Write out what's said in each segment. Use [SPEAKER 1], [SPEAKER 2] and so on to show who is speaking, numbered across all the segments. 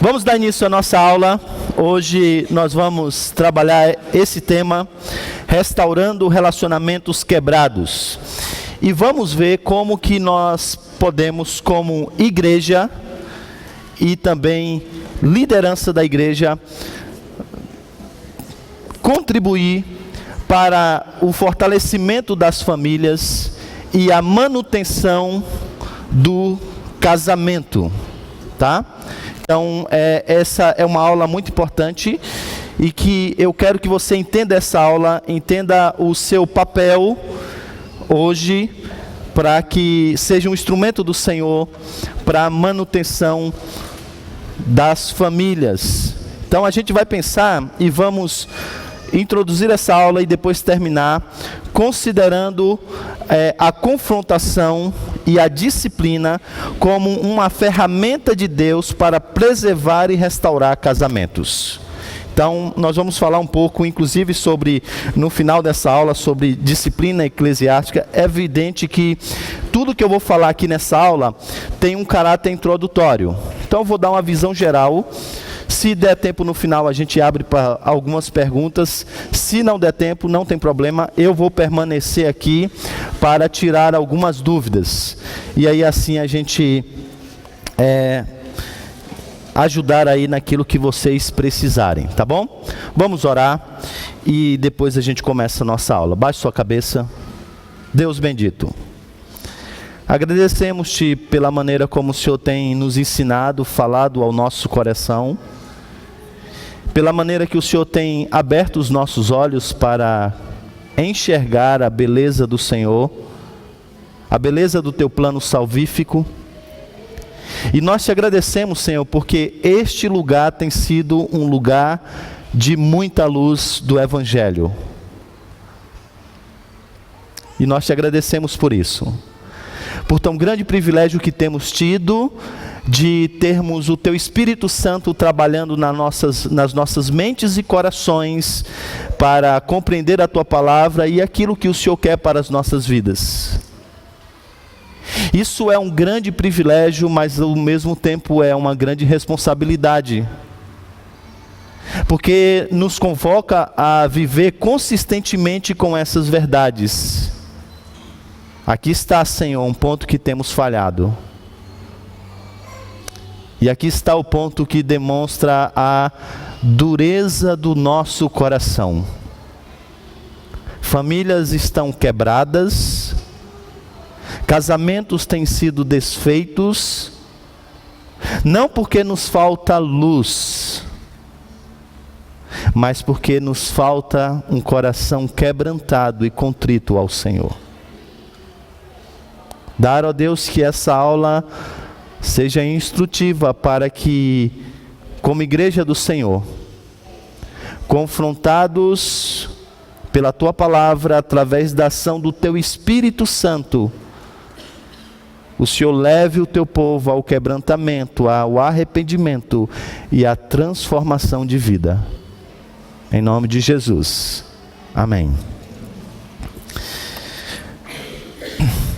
[SPEAKER 1] Vamos dar início à nossa aula. Hoje nós vamos trabalhar esse tema, restaurando relacionamentos quebrados. E vamos ver como que nós podemos, como igreja e também liderança da igreja, contribuir para o fortalecimento das famílias e a manutenção do casamento, tá? Então, essa é uma aula muito importante e que eu quero que você entenda essa aula, entenda o seu papel hoje, para que seja um instrumento do Senhor para a manutenção das famílias. Então, a gente vai pensar e vamos introduzir essa aula e depois terminar considerando a confrontação e a disciplina como uma ferramenta de Deus para preservar e restaurar casamentos. Então, nós vamos falar um pouco, inclusive, sobre, no final dessa aula, sobre disciplina eclesiástica. É evidente que tudo que eu vou falar aqui nessa aula tem um caráter introdutório. Então, eu vou dar uma visão geral. Se der tempo no final, a gente abre para algumas perguntas. Se não der tempo, não tem problema. Eu vou permanecer aqui para tirar algumas dúvidas. E aí, assim, a gente ajudar aí naquilo que vocês precisarem, tá bom? Vamos orar e depois a gente começa a nossa aula. Baixe sua cabeça. Deus bendito, agradecemos-te pela maneira como o Senhor tem nos ensinado, falado ao nosso coração, pela maneira que o Senhor tem aberto os nossos olhos para enxergar a beleza do Senhor, a beleza do teu plano salvífico. E nós te agradecemos, Senhor, porque este lugar tem sido um lugar de muita luz do Evangelho. E nós te agradecemos por isso, por tão grande privilégio que temos tido de termos o Teu Espírito Santo trabalhando nas nossas mentes e corações para compreender a Tua Palavra e aquilo que o Senhor quer para as nossas vidas. Isso é um grande privilégio, mas ao mesmo tempo é uma grande responsabilidade, porque nos convoca a viver consistentemente com essas verdades. Aqui está, Senhor, um ponto que temos falhado. E aqui está o ponto que demonstra a dureza do nosso coração. Famílias estão quebradas, casamentos têm sido desfeitos, não porque nos falta luz, mas porque nos falta um coração quebrantado e contrito ao Senhor. Dar, ó Deus, que essa aula seja instrutiva para que, como igreja do Senhor, confrontados pela Tua Palavra, através da ação do Teu Espírito Santo, o Senhor leve o Teu povo ao quebrantamento, ao arrependimento e à transformação de vida. Em nome de Jesus. Amém.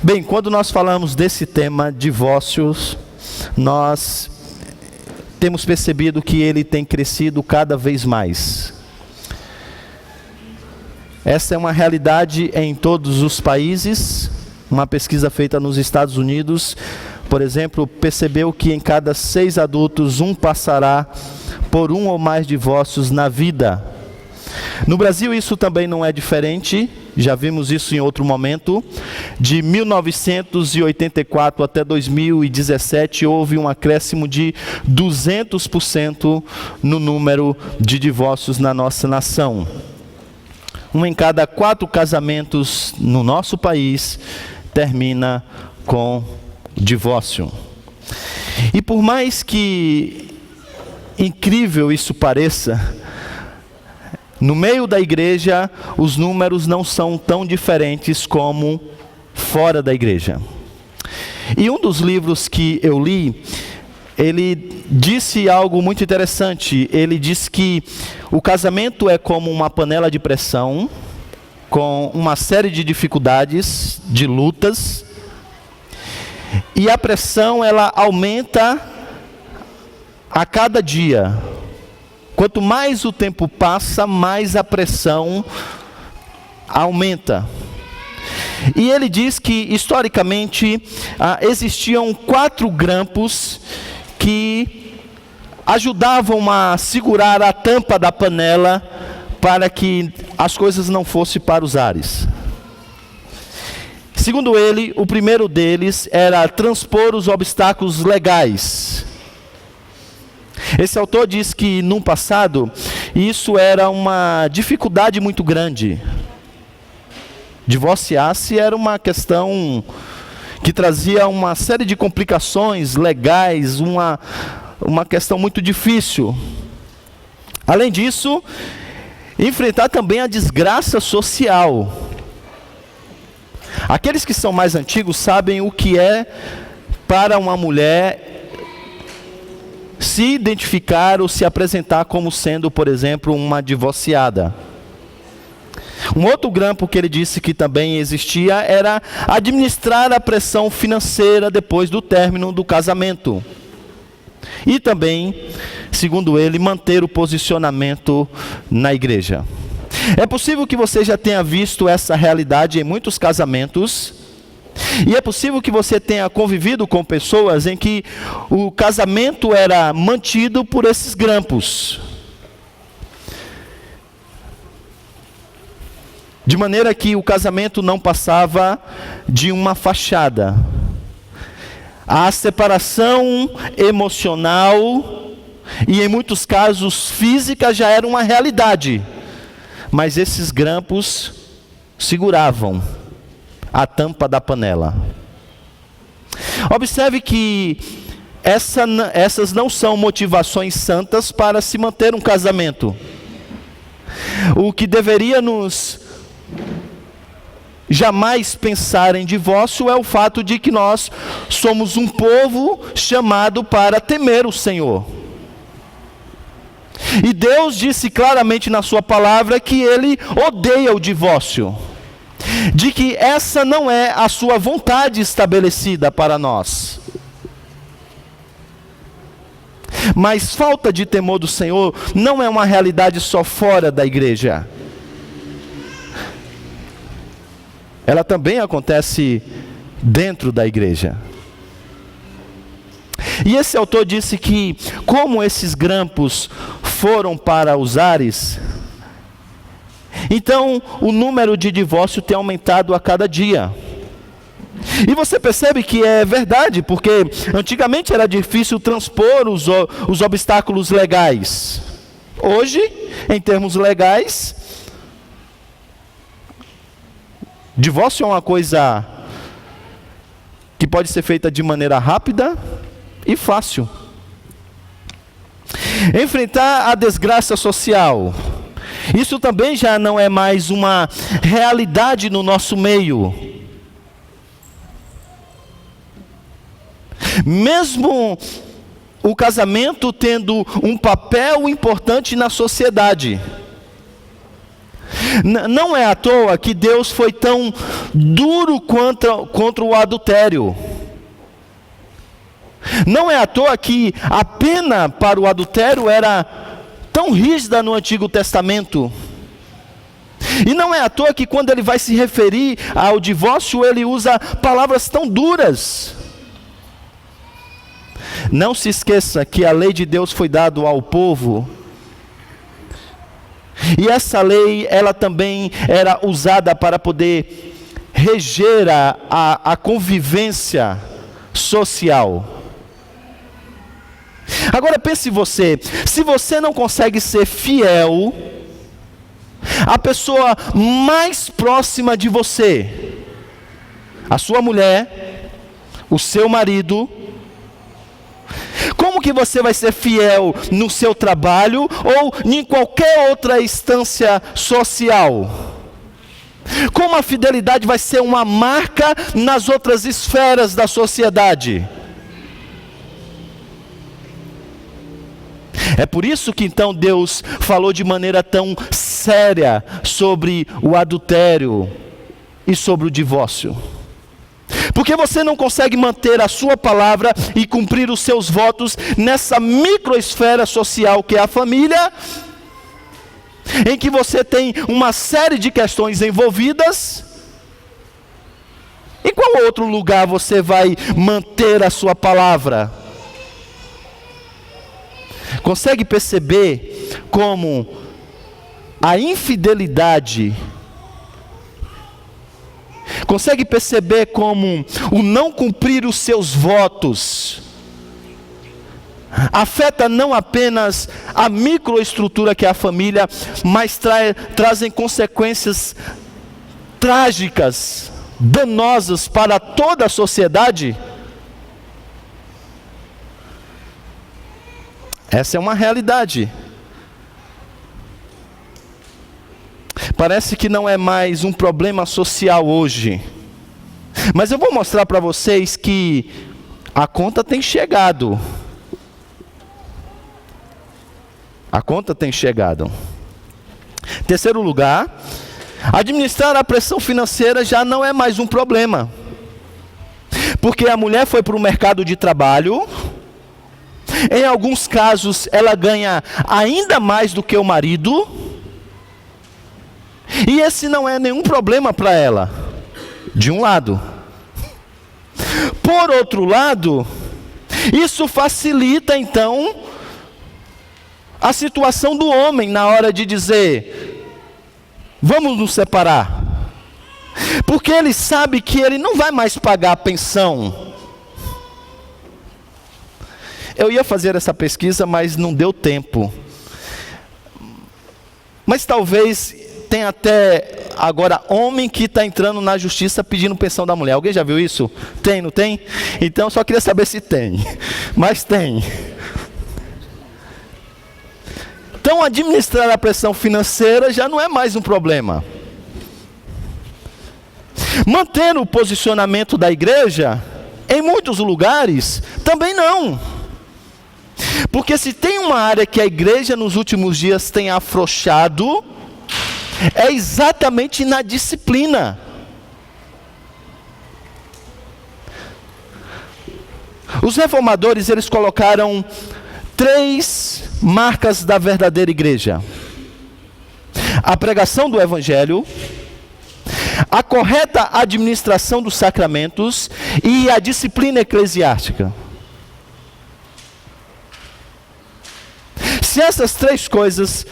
[SPEAKER 1] Bem, quando nós falamos desse tema, divórcios, nós temos percebido que ele tem crescido cada vez mais. Essa é uma realidade em todos os países. Uma pesquisa feita nos Estados Unidos, por exemplo, percebeu que em cada 6 adultos, um passará por um ou mais divórcios na vida. No Brasil isso também não é diferente, já vimos isso em outro momento. De 1984 até 2017 houve um acréscimo de 200% no número de divórcios na nossa nação. 1 em cada 4 casamentos no nosso país termina com divórcio. E por mais que incrível isso pareça, no meio da igreja, os números não são tão diferentes como fora da igreja. E um dos livros que eu li, ele disse algo muito interessante. Ele disse que o casamento é como uma panela de pressão, com uma série de dificuldades, de lutas, e a pressão ela aumenta a cada dia, quanto mais o tempo passa, mais a pressão aumenta. E ele diz que, historicamente, existiam 4 grampos que ajudavam a segurar a tampa da panela para que as coisas não fossem para os ares. Segundo ele, o primeiro deles era transpor os obstáculos legais. Esse autor diz que, no passado, isso era uma dificuldade muito grande. Divorciar-se era uma questão que trazia uma série de complicações legais, uma questão muito difícil. Além disso, enfrentar também a desgraça social. Aqueles que são mais antigos sabem o que é para uma mulher se identificar ou se apresentar como sendo, por exemplo, uma divorciada. Um outro grampo que ele disse que também existia era administrar a pressão financeira depois do término do casamento. E também, segundo ele, manter o posicionamento na igreja. É possível que você já tenha visto essa realidade em muitos casamentos, e é possível que você tenha convivido com pessoas em que o casamento era mantido por esses grampos. De maneira que o casamento não passava de uma fachada. A separação emocional e, em muitos casos, física já era uma realidade. Mas esses grampos seguravam a tampa da panela. Observe que essas não são motivações santas para se manter um casamento. O que deveria nos jamais pensar em divórcio é o fato de que nós somos um povo chamado para temer o Senhor. E Deus disse claramente na sua palavra que Ele odeia o divórcio, de que essa não é a sua vontade estabelecida para nós. Mas falta de temor do Senhor não é uma realidade só fora da igreja. Ela também acontece dentro da igreja. E esse autor disse que, como esses grampos foram para os ares, então o número de divórcio tem aumentado a cada dia. E você percebe que é verdade, porque antigamente era difícil transpor os obstáculos legais. Hoje, em termos legais, divórcio é uma coisa que pode ser feita de maneira rápida e fácil. Enfrentar a desgraça social, isso também já não é mais uma realidade no nosso meio. Mesmo o casamento tendo um papel importante na sociedade, não é à toa que Deus foi tão duro contra o adultério. Não é à toa que a pena para o adultério era tão rígida no Antigo Testamento. E não é à toa que quando ele vai se referir ao divórcio, ele usa palavras tão duras. Não se esqueça que a lei de Deus foi dada ao povo. E essa lei, ela também era usada para poder reger a convivência social. Agora pense você, se você não consegue ser fiel à pessoa mais próxima de você, a sua mulher, o seu marido, como que você vai ser fiel no seu trabalho ou em qualquer outra instância social? Como a fidelidade vai ser uma marca nas outras esferas da sociedade? É por isso que então Deus falou de maneira tão séria sobre o adultério e sobre o divórcio. Porque você não consegue manter a sua palavra e cumprir os seus votos nessa microesfera social que é a família, em que você tem uma série de questões envolvidas. Em qual outro lugar você vai manter a sua palavra? Consegue perceber como a infidelidade, consegue perceber como o não cumprir os seus votos afeta não apenas a microestrutura que é a família, mas trazem consequências trágicas, danosas para toda a sociedade? Essa é uma realidade. Parece que não é mais um problema social hoje, mas eu vou mostrar para vocês que a conta tem chegado. A conta tem chegado. Terceiro lugar, administrar a pressão financeira já não é mais um problema, porque a mulher foi para o mercado de trabalho. Em alguns casos ela ganha ainda mais do que o marido, e esse não é nenhum problema para ela, de um lado. Por outro lado, isso facilita então a situação do homem na hora de dizer: vamos nos separar, porque ele sabe que ele não vai mais pagar a pensão. Eu ia fazer essa pesquisa, mas não deu tempo. Mas talvez tenha até agora homem que está entrando na justiça pedindo pensão da mulher. Alguém já viu isso? Tem, não tem? Então eu só queria saber se tem. Mas tem. Então administrar a pressão financeira já não é mais um problema. Manter o posicionamento da igreja, em muitos lugares, também não. Porque se tem uma área que a igreja nos últimos dias tem afrouxado, é exatamente na disciplina. Os reformadores, eles colocaram 3 marcas da verdadeira igreja: a pregação do evangelho, a correta administração dos sacramentos e a disciplina eclesiástica. Se essas 3 coisas,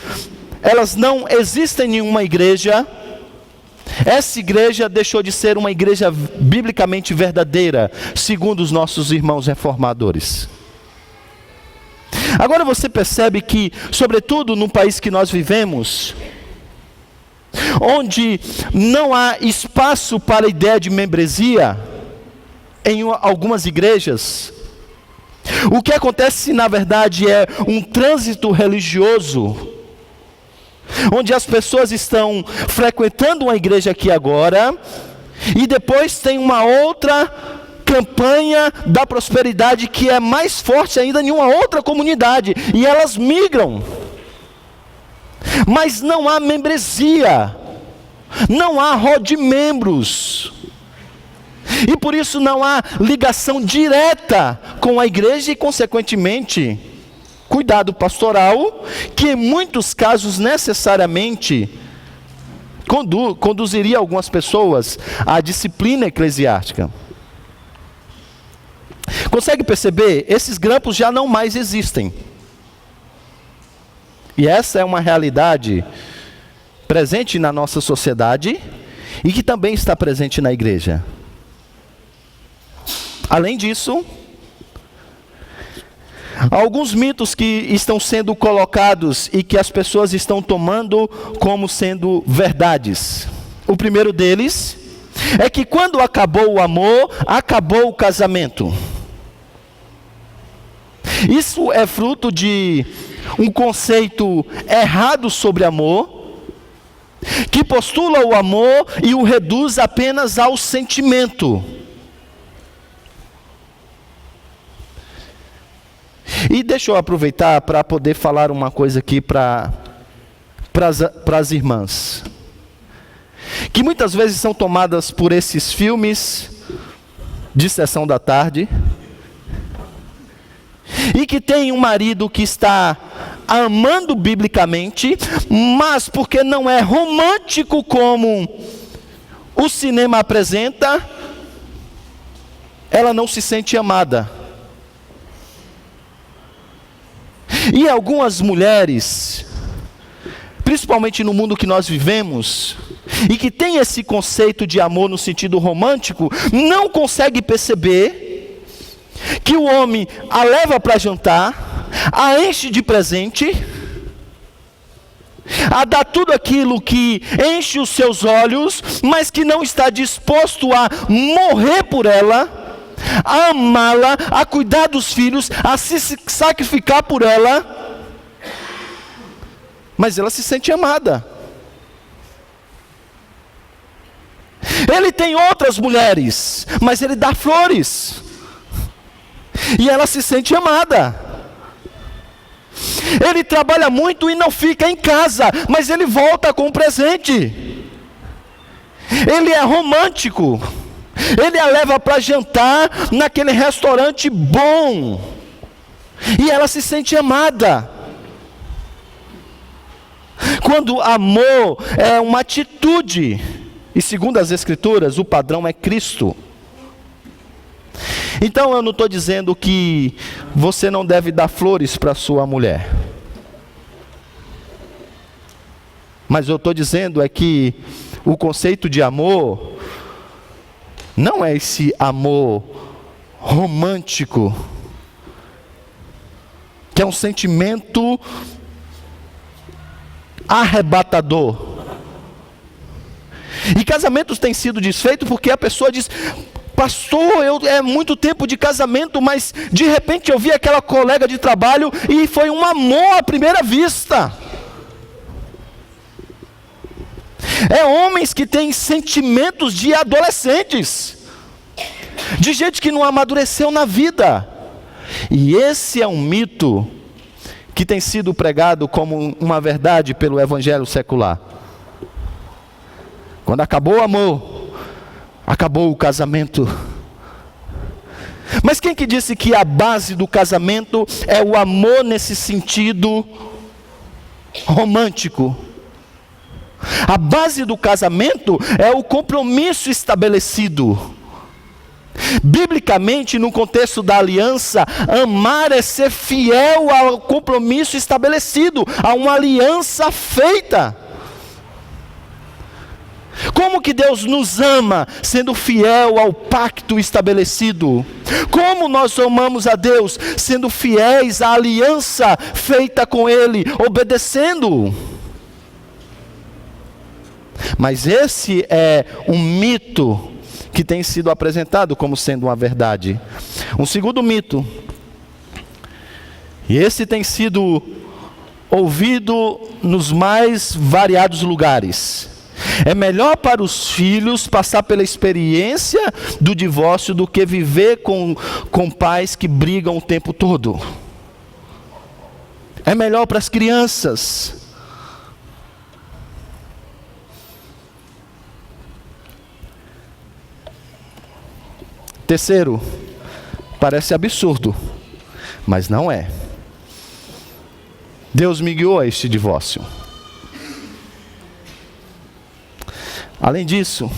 [SPEAKER 1] elas não existem em nenhuma igreja, essa igreja deixou de ser uma igreja biblicamente verdadeira, segundo os nossos irmãos reformadores. Agora você percebe que, sobretudo no país que nós vivemos, onde não há espaço para a ideia de membresia, em algumas igrejas, o que acontece na verdade é um trânsito religioso, onde as pessoas estão frequentando uma igreja aqui agora, e depois tem uma outra campanha da prosperidade que é mais forte ainda em uma outra comunidade, e elas migram, mas não há membresia, não há rol de membros, e por isso não há ligação direta com a igreja e consequentemente cuidado pastoral, que em muitos casos necessariamente conduziria algumas pessoas à disciplina eclesiástica. Consegue perceber? Esses grampos já não mais existem. E essa é uma realidade presente na nossa sociedade e que também está presente na igreja. Além disso, alguns mitos que estão sendo colocados e que as pessoas estão tomando como sendo verdades. O primeiro deles é que quando acabou o amor, acabou o casamento. Isso é fruto de um conceito errado sobre amor, que postula o amor e o reduz apenas ao sentimento. E deixa eu aproveitar para poder falar uma coisa aqui para as irmãs, que muitas vezes são tomadas por esses filmes, de sessão da tarde, e que tem um marido que está amando biblicamente, mas porque não é romântico como o cinema apresenta, ela não se sente amada. E algumas mulheres, principalmente no mundo que nós vivemos, e que tem esse conceito de amor no sentido romântico, não consegue perceber que o homem a leva para jantar, a enche de presente, a dar tudo aquilo que enche os seus olhos, mas que não está disposto a morrer por ela, a amá-la, a cuidar dos filhos, a se sacrificar por ela, mas ela se sente amada. Ele tem outras mulheres, mas ele dá flores, e ela se sente amada. Ele trabalha muito e não fica em casa, mas ele volta com um presente. Ele é romântico, ele a leva para jantar naquele restaurante bom, e ela se sente amada. Quando amor é uma atitude, e segundo as Escrituras, o padrão é Cristo. Então eu não estou dizendo que você não deve dar flores para sua mulher, mas eu estou dizendo é que o conceito de amor não é esse amor romântico, que é um sentimento arrebatador. E casamentos têm sido desfeitos porque a pessoa diz: pastor, é muito tempo de casamento, mas de repente eu vi aquela colega de trabalho e foi um amor à primeira vista. É homens que têm sentimentos de adolescentes, de gente que não amadureceu na vida. E esse é um mito que tem sido pregado como uma verdade pelo evangelho secular. Quando acabou o amor, acabou o casamento. Mas quem que disse que a base do casamento é o amor nesse sentido romântico? A base do casamento é o compromisso estabelecido. Biblicamente, no contexto da aliança, amar é ser fiel ao compromisso estabelecido, a uma aliança feita. Como que Deus nos ama? Sendo fiel ao pacto estabelecido. Como nós amamos a Deus? Sendo fiéis à aliança feita com Ele, obedecendo. Mas esse é um mito que tem sido apresentado como sendo uma verdade. Um segundo mito, e esse tem sido ouvido nos mais variados lugares: é melhor para os filhos passar pela experiência do divórcio do que viver com pais que brigam o tempo todo. É melhor para as crianças. Terceiro, parece absurdo, mas não é. Deus me guiou a este divórcio. Além disso,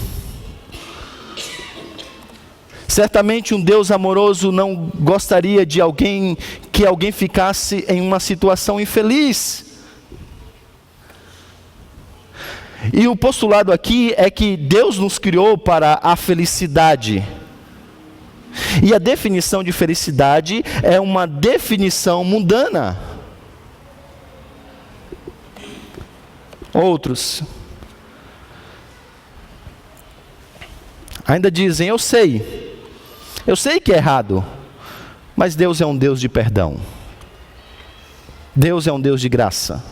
[SPEAKER 1] certamente um Deus amoroso não gostaria de que alguém ficasse em uma situação infeliz. E o postulado aqui é que Deus nos criou para a felicidade. E a definição de felicidade é uma definição mundana. Outros ainda dizem: eu sei que é errado, mas Deus é um Deus de perdão. Deus é um Deus de graça.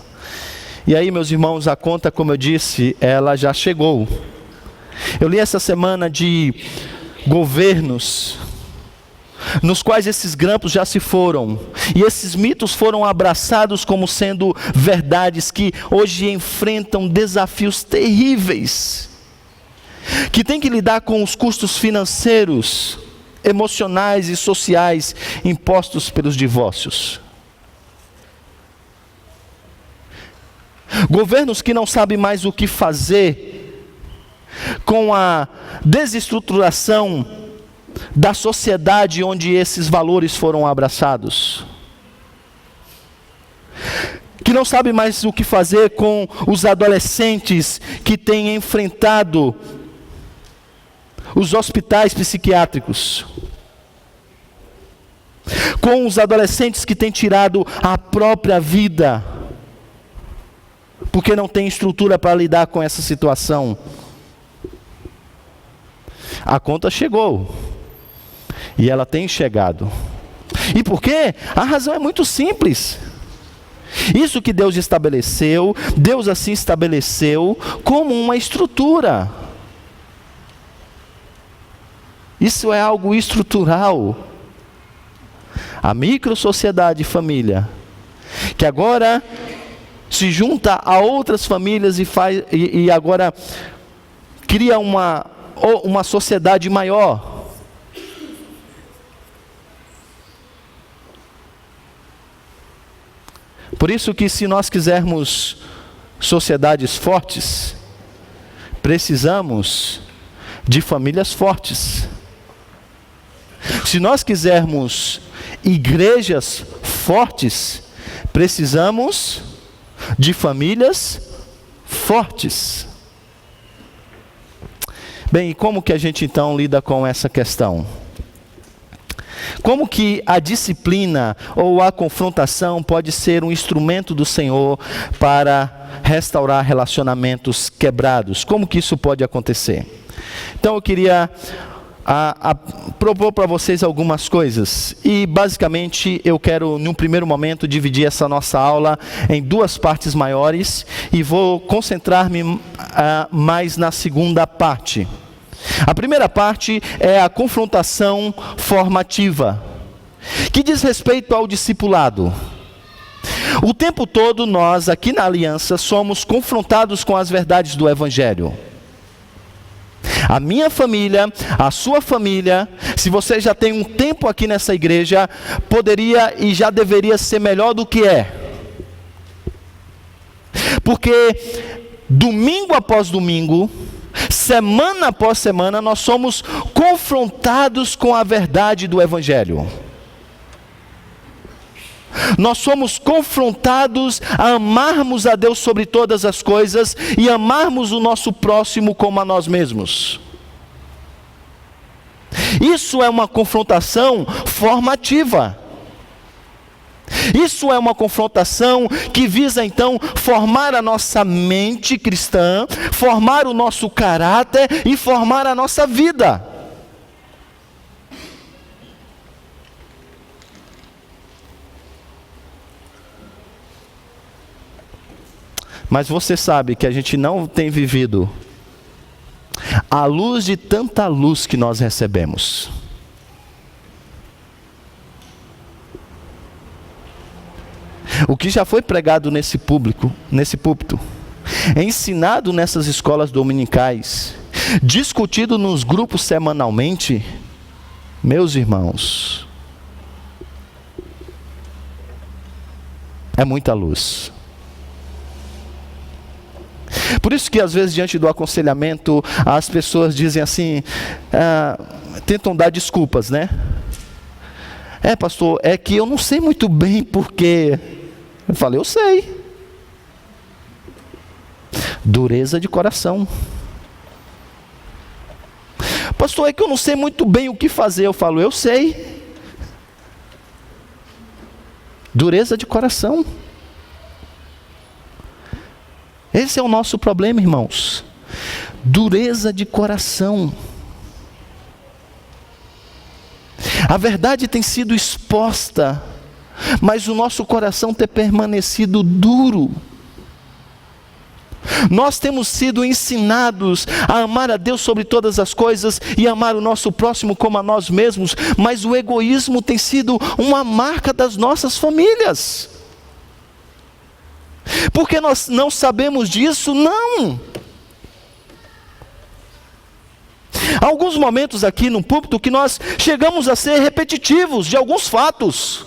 [SPEAKER 1] E aí, meus irmãos, a conta, como eu disse, ela já chegou. Eu li essa semana de governos nos quais esses grampos já se foram, e esses mitos foram abraçados como sendo verdades que hoje enfrentam desafios terríveis, que tem que lidar com os custos financeiros emocionais e sociais impostos pelos divórcios. Governos que não sabem mais o que fazer com a desestruturação da sociedade onde esses valores foram abraçados. Que não sabe mais o que fazer com os adolescentes que têm enfrentado os hospitais psiquiátricos. Com os adolescentes que têm tirado a própria vida, porque não tem estrutura para lidar com essa situação. A conta chegou. E ela tem chegado. E por quê? A razão é muito simples. Isso que Deus estabeleceu, Deus assim estabeleceu como uma estrutura. Isso é algo estrutural. A micro-sociedade família, que agora se junta a outras famílias e agora cria uma sociedade maior. Por isso que se nós quisermos sociedades fortes, precisamos de famílias fortes. Se nós quisermos igrejas fortes, precisamos de famílias fortes. Bem, e como que a gente então lida com essa questão? Como que a disciplina ou a confrontação pode ser um instrumento do Senhor para restaurar relacionamentos quebrados? Como que isso pode acontecer? Então eu queria propor para vocês algumas coisas. E basicamente eu quero, num primeiro momento, dividir essa nossa aula em duas partes maiores. E vou concentrar-me mais na segunda parte. A primeira parte é a confrontação formativa, que diz respeito ao discipulado. O tempo todo nós, aqui na Aliança, somos confrontados com as verdades do Evangelho. A minha família, a sua família, se você já tem um tempo aqui nessa igreja, poderia e já deveria ser melhor do que é. Porque domingo após domingo, semana após semana, nós somos confrontados com a verdade do Evangelho. Nós somos confrontados a amarmos a Deus sobre todas as coisas e amarmos o nosso próximo como a nós mesmos. Isso é uma confrontação formativa. Isso é uma confrontação que visa então formar a nossa mente cristã, formar o nosso caráter e formar a nossa vida. Mas você sabe que a gente não tem vivido à luz de tanta luz que nós recebemos. O que já foi pregado nesse púlpito, ensinado nessas escolas dominicais, discutido nos grupos semanalmente, meus irmãos, é muita luz. Por isso que às vezes diante do aconselhamento, as pessoas dizem assim, tentam dar desculpas, né? Pastor, é que eu não sei muito bem porque... Eu falei, eu sei. Dureza de coração. Pastor, é que eu não sei muito bem o que fazer. Eu falo, eu sei. Dureza de coração. Esse é o nosso problema, irmãos. Dureza de coração. A verdade tem sido exposta, mas o nosso coração tem permanecido duro. Nós temos sido ensinados a amar a Deus sobre todas as coisas e amar o nosso próximo como a nós mesmos, mas o egoísmo tem sido uma marca das nossas famílias. Porque nós não sabemos disso? Não. alguns momentos aqui no púlpito que nós chegamos a ser repetitivos de alguns fatos.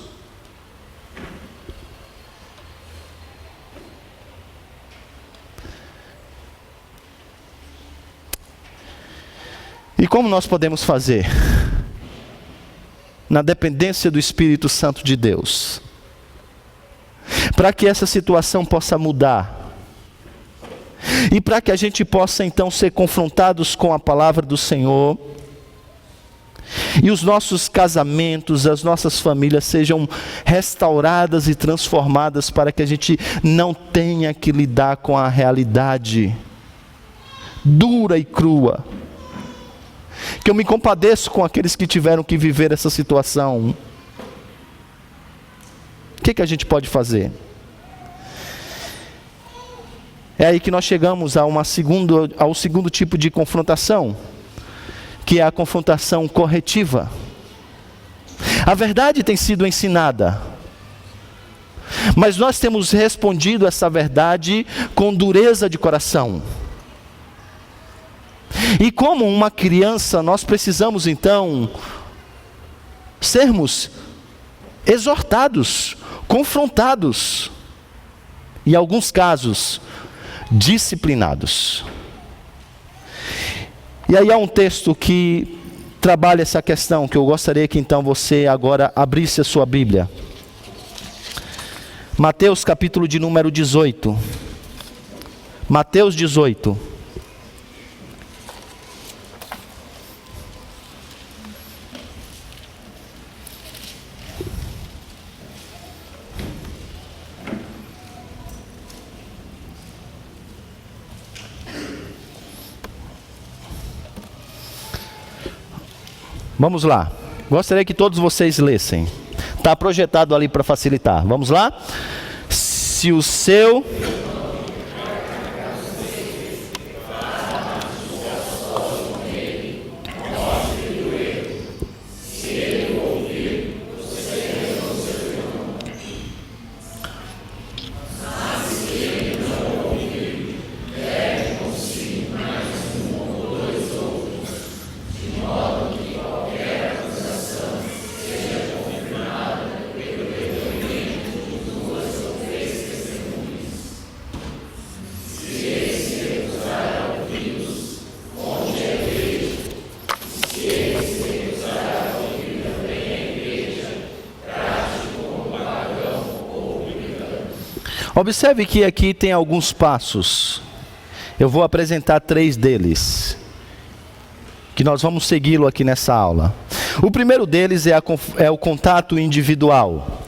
[SPEAKER 1] E como nós podemos fazer? Na dependência do Espírito Santo de Deus, para que essa situação possa mudar, e para que a gente possa então ser confrontados com a palavra do Senhor, e os nossos casamentos, as nossas famílias sejam restauradas e transformadas, para que a gente não tenha que lidar com a realidade dura e crua. Que eu me compadeço com aqueles que tiveram que viver essa situação. O que a gente pode fazer? É aí que nós chegamos ao segundo tipo de confrontação, que é a confrontação corretiva. A verdade tem sido ensinada, mas nós temos respondido essa verdade com dureza de coração. E como uma criança, nós precisamos então sermos exortados, confrontados, e em alguns casos, disciplinados. E aí há um texto que trabalha essa questão, que eu gostaria que então você agora abrisse a sua Bíblia. Mateus capítulo de número 18. Mateus 18. Vamos lá, gostaria que todos vocês lessem, está projetado ali para facilitar, vamos lá? Se o seu... Observe que aqui tem alguns passos. Eu vou apresentar 3 deles, que nós vamos segui-lo aqui nessa aula. O primeiro deles é o contato individual,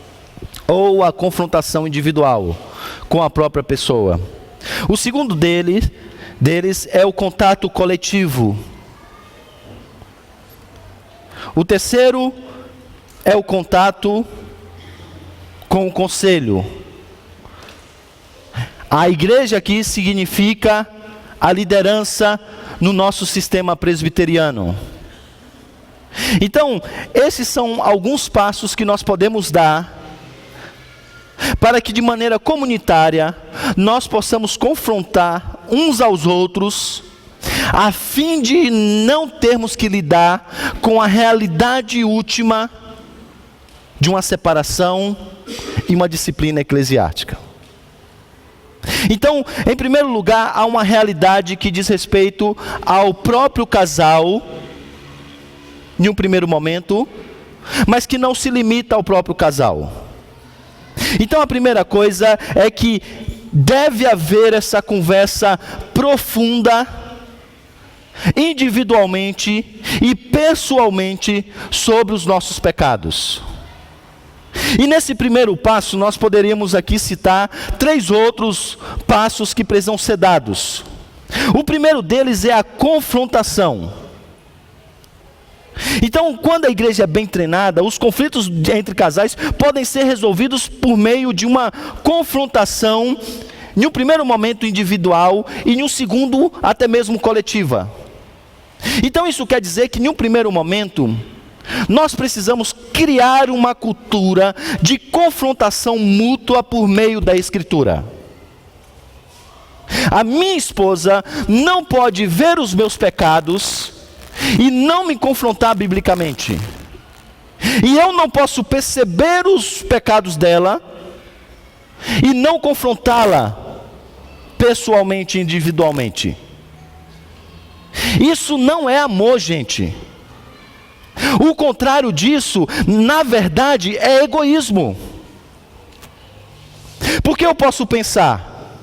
[SPEAKER 1] ou a confrontação individual com a própria pessoa. O segundo deles é o contato coletivo. O terceiro é o contato com o conselho. A igreja aqui significa a liderança no nosso sistema presbiteriano. Então, esses são alguns passos que nós podemos dar para que de maneira comunitária nós possamos confrontar uns aos outros, a fim de não termos que lidar com a realidade última de uma separação e uma disciplina eclesiástica. Então, em primeiro lugar, há uma realidade que diz respeito ao próprio casal, em um primeiro momento, mas que não se limita ao próprio casal. Então, a primeira coisa é que deve haver essa conversa profunda, individualmente e pessoalmente, sobre os nossos pecados. E nesse primeiro passo, nós poderíamos aqui citar 3 outros passos que precisam ser dados. O primeiro deles é a confrontação. Então, quando a igreja é bem treinada, os conflitos entre casais podem ser resolvidos por meio de uma confrontação, em um primeiro momento individual e em um segundo até mesmo coletiva. Então isso quer dizer que em um primeiro momento nós precisamos criar uma cultura de confrontação mútua por meio da Escritura. A minha esposa não pode ver os meus pecados e não me confrontar biblicamente, e eu não posso perceber os pecados dela e não confrontá-la pessoalmente, individualmente. Isso não é amor, gente. O contrário disso, na verdade, é egoísmo. Porque eu posso pensar,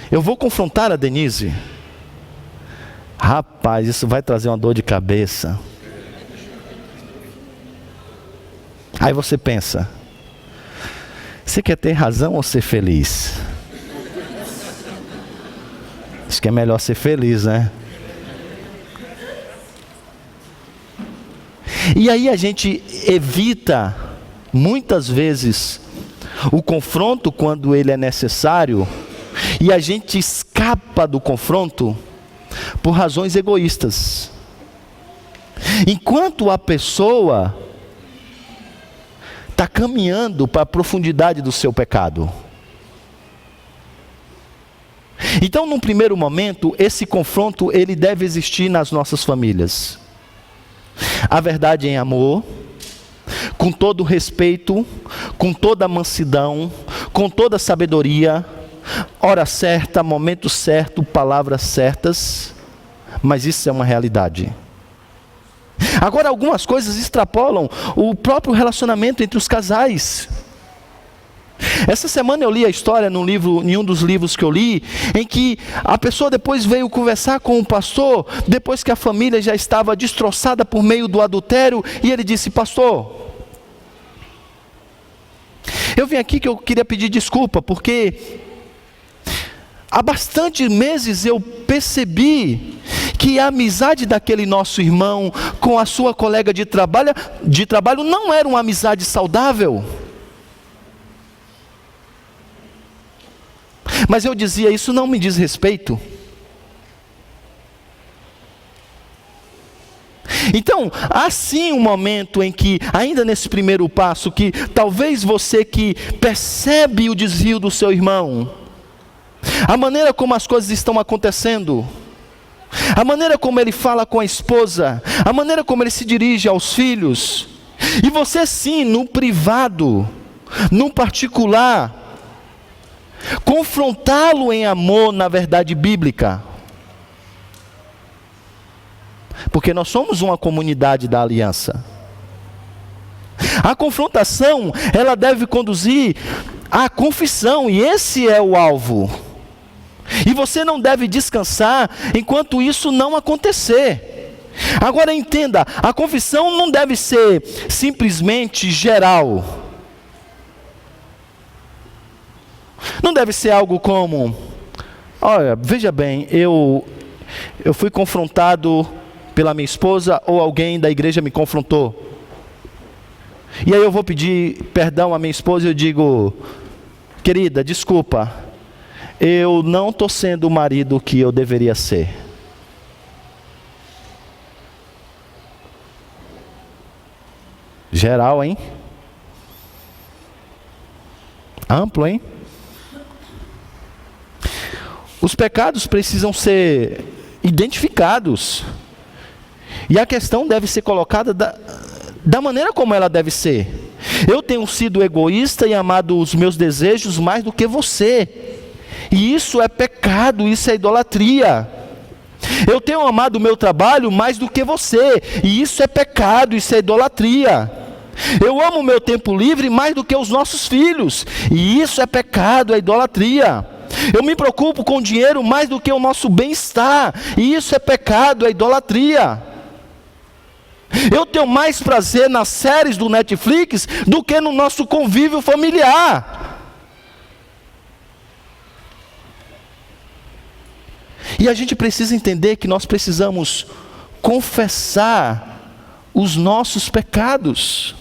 [SPEAKER 1] eu vou confrontar a Denise. Rapaz, isso vai trazer uma dor de cabeça. Aí você pensa, você quer ter razão ou ser feliz? Acho que é melhor ser feliz, né? E aí a gente evita, muitas vezes, o confronto quando ele é necessário, e a gente escapa do confronto por razões egoístas. Enquanto a pessoa está caminhando para a profundidade do seu pecado. Então, num primeiro momento, esse confronto ele deve existir nas nossas famílias. A verdade em amor, com todo respeito, com toda mansidão, com toda sabedoria, hora certa, momento certo, palavras certas, mas isso é uma realidade. Agora, algumas coisas extrapolam o próprio relacionamento entre os casais. Essa semana eu li a história em um dos livros que eu li, em que a pessoa depois veio conversar com o pastor, depois que a família já estava destroçada por meio do adultério, e ele disse: pastor, eu vim aqui que eu queria pedir desculpa, porque há bastantes meses eu percebi que a amizade daquele nosso irmão com a sua colega de trabalho não era uma amizade saudável. Mas eu dizia, isso não me diz respeito. Então, há sim um momento em que, ainda nesse primeiro passo, que talvez você que percebe o desvio do seu irmão, a maneira como as coisas estão acontecendo, a maneira como ele fala com a esposa, a maneira como ele se dirige aos filhos, e você sim, no privado, no particular, confrontá-lo em amor na verdade bíblica. Porque nós somos uma comunidade da aliança. A confrontação, ela deve conduzir à confissão, e esse é o alvo. E você não deve descansar enquanto isso não acontecer. Agora entenda, a confissão não deve ser simplesmente geral. Não deve ser algo como: olha, veja bem, eu fui confrontado pela minha esposa, ou alguém da igreja me confrontou. E aí eu vou pedir perdão à minha esposa e eu digo: querida, desculpa, eu não estou sendo o marido que eu deveria ser. Geral, hein? Amplo, hein? Os pecados precisam ser identificados. E a questão deve ser colocada da maneira como ela deve ser. Eu tenho sido egoísta e amado os meus desejos mais do que você. E isso é pecado, isso é idolatria. Eu tenho amado o meu trabalho mais do que você. E isso é pecado, isso é idolatria. Eu amo o meu tempo livre mais do que os nossos filhos. E isso é pecado, é idolatria. Eu me preocupo com o dinheiro mais do que o nosso bem-estar. E isso é pecado, é idolatria. Eu tenho mais prazer nas séries do Netflix do que no nosso convívio familiar. E a gente precisa entender que nós precisamos confessar os nossos pecados,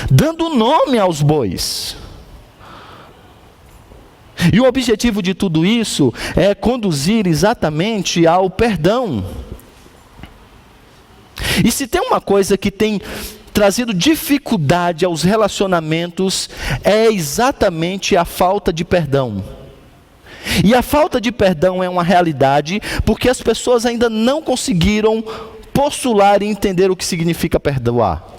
[SPEAKER 1] dando nome aos bois. E o objetivo de tudo isso é conduzir exatamente ao perdão. E se tem uma coisa que tem trazido dificuldade aos relacionamentos, é exatamente a falta de perdão. E a falta de perdão é uma realidade porque as pessoas ainda não conseguiram postular e entender o que significa perdoar.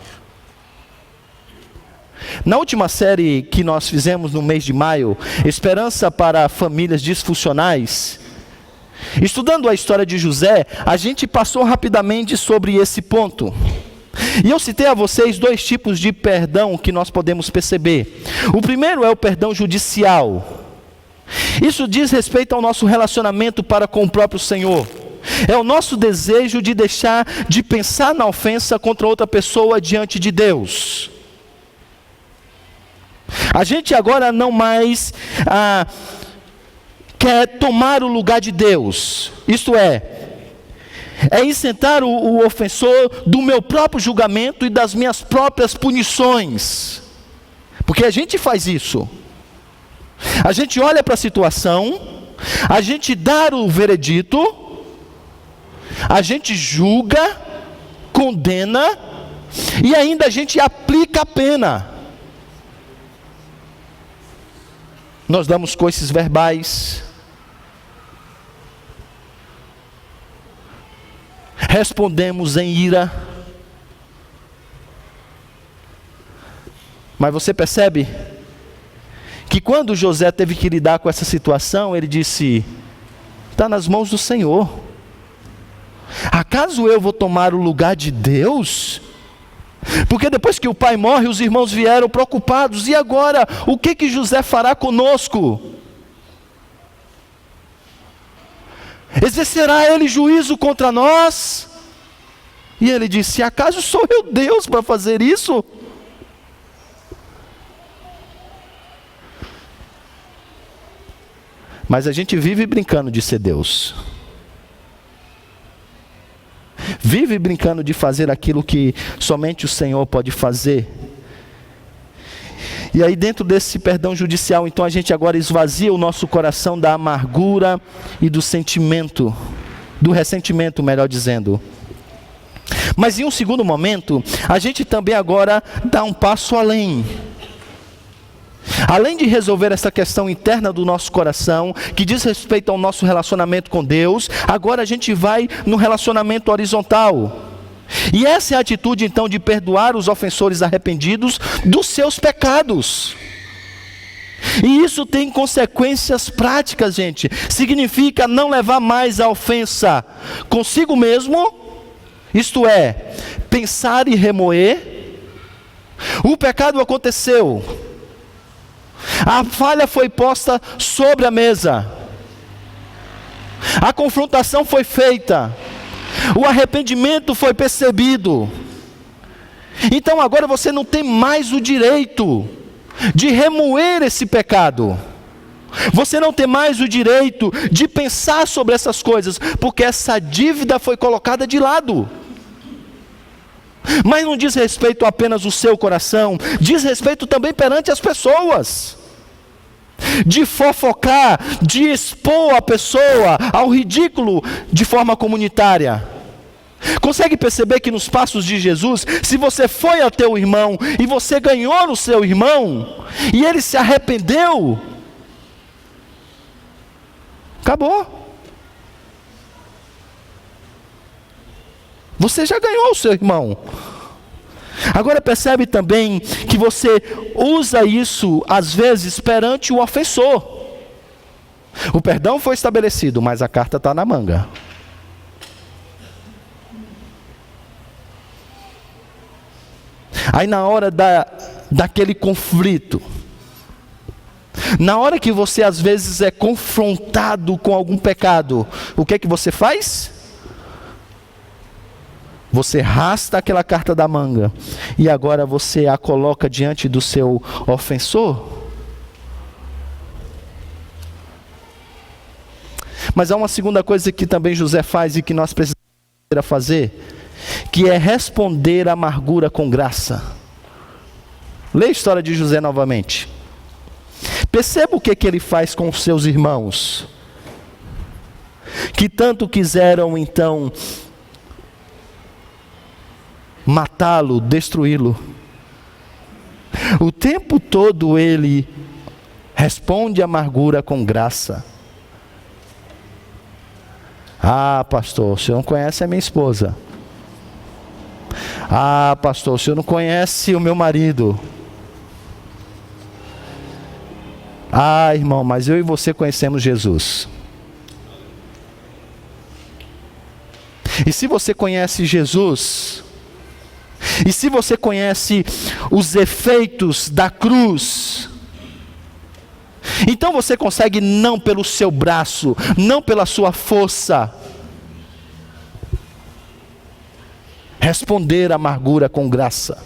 [SPEAKER 1] Na última série que nós fizemos no mês de maio, Esperança para Famílias Disfuncionais, estudando a história de José, a gente passou rapidamente sobre esse ponto. E eu citei a vocês 2 tipos de perdão que nós podemos perceber. O primeiro é o perdão judicial. Isso diz respeito ao nosso relacionamento para com o próprio Senhor. É o nosso desejo de deixar de pensar na ofensa contra outra pessoa diante de Deus. A gente agora não mais quer tomar o lugar de Deus. Isto é isentar o ofensor do meu próprio julgamento e das minhas próprias punições. Porque a gente faz isso. A gente olha para a situação, a gente dá o veredito, a gente julga, condena e ainda a gente aplica a pena. Nós damos coices verbais, respondemos em ira. Mas você percebe que quando José teve que lidar com essa situação, ele disse: está nas mãos do Senhor. Acaso eu vou tomar o lugar de Deus? Porque depois que o pai morre, os irmãos vieram preocupados. E agora, o que José fará conosco? Exercerá ele juízo contra nós? E ele disse: acaso sou eu Deus para fazer isso? Mas a gente vive brincando de ser Deus. Vive brincando de fazer aquilo que somente o Senhor pode fazer. E aí dentro desse perdão judicial, então a gente agora esvazia o nosso coração da amargura e do sentimento, do ressentimento, melhor dizendo. Mas em um segundo momento, a gente também agora dá um passo além. Além de resolver essa questão interna do nosso coração, que diz respeito ao nosso relacionamento com Deus, agora a gente vai no relacionamento horizontal. E essa é a atitude então de perdoar os ofensores arrependidos dos seus pecados. E isso tem consequências práticas, gente. Significa não levar mais a ofensa consigo mesmo, isto é, pensar e remoer. O pecado aconteceu. A falha foi posta sobre a mesa. A confrontação foi feita. O arrependimento foi percebido. Então agora você não tem mais o direito de remoer esse pecado. Você não tem mais o direito de pensar sobre essas coisas, porque essa dívida foi colocada de lado. Mas não diz respeito apenas ao seu coração, diz respeito também perante as pessoas. De fofocar, de expor a pessoa ao ridículo de forma comunitária. Consegue perceber que nos passos de Jesus, se você foi ao teu irmão e você ganhou no seu irmão, e ele se arrependeu, acabou. Você já ganhou o seu irmão. Agora percebe também que você usa isso às vezes perante o ofensor. O perdão foi estabelecido, mas a carta está na manga. Aí na hora daquele conflito, na hora que você às vezes é confrontado com algum pecado, o que é que você faz? Você arrasta aquela carta da manga e agora você a coloca diante do seu ofensor. Mas há uma segunda coisa que também José faz e que nós precisamos fazer, que é responder a amargura com graça. Leia a história de José novamente. Perceba o que ele faz com os seus irmãos, que tanto quiseram então matá-lo, destruí-lo. O tempo todo ele responde a amargura com graça. Ah, pastor, o senhor não conhece a minha esposa. Ah, pastor, o senhor não conhece o meu marido. Ah, irmão, mas eu e você conhecemos Jesus. E se você conhece Jesus, e se você conhece os efeitos da cruz, então você consegue, não pelo seu braço, não pela sua força, responder à amargura com graça.